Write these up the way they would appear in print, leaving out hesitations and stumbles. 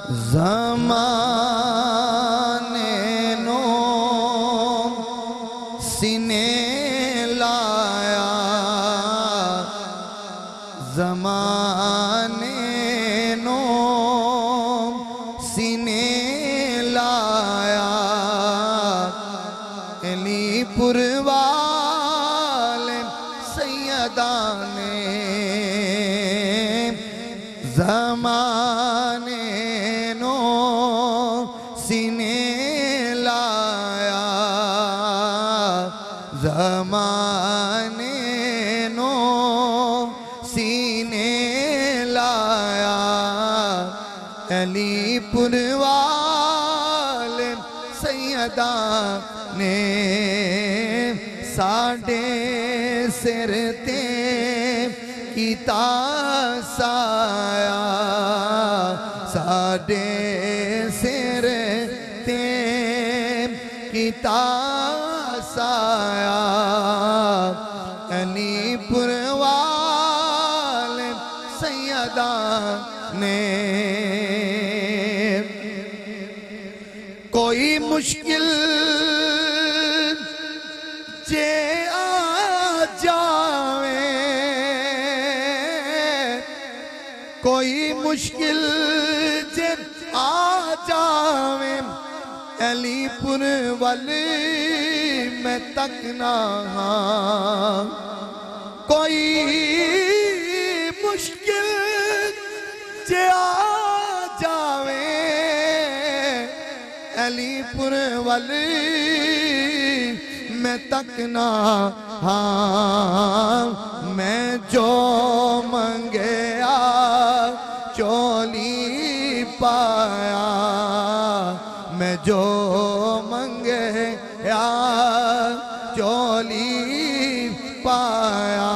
زمانے نو سینے لایا زمانے نو سینے لایا علی پور والے سیداں نے زمانے نو سینے لایا زمانے نو سینے لایا علی پور والے سیداں نے ساڈے سر تے کیتا سایہ ساڈے سر تے کیتا سایہ علی پور والے سیداں نے کوئی مشکل جے آ جاوے کوئی مشکل جے آ جاوے علی پور والی میں تکنا ہاں کوئی مشکل جے آ جاوے علی پور والی میں تکنا ہاں میں جو منگیا چولی پایا میں جو منگیا چولی پایا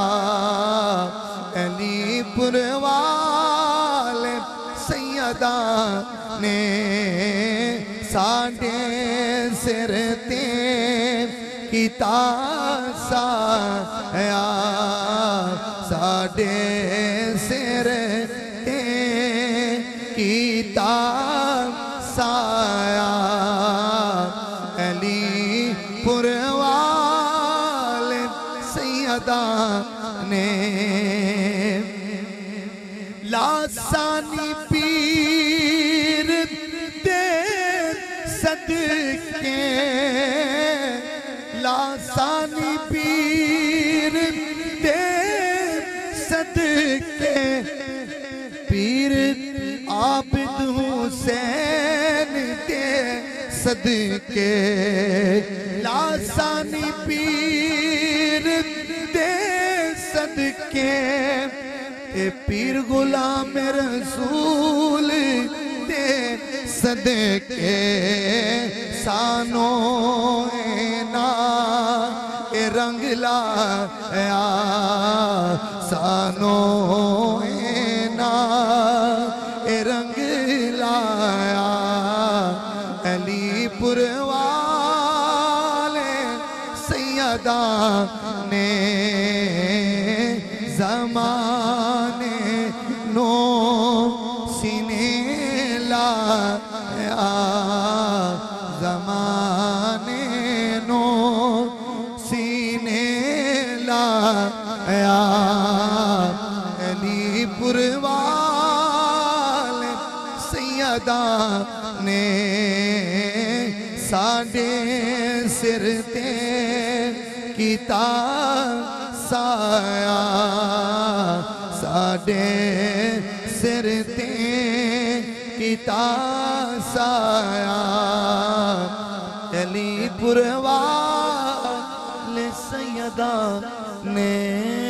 علی پور والے سیداں نے ساڈے سر تے کیتا سایہ ساڈے سر تے کیتا سایہ علی پور والے سیداں نے لاسانی پیر دے صدقے لاسانی پیر دے صدقے پیر عابد حسین دے صدقے لاسانی پیر دے صدقے پیر غلام رسول دے صدقے سانو رنگ لایا سانو رنگ لایا علی پور والے سیداں نے زمانے نو سینے لایا زمانے نو سینے لایا علی پور والے سیداں نے ساڈے سر تے کیتا سایہ ساڈے سر تے کیتا سایہ علی پور والے سیداں نے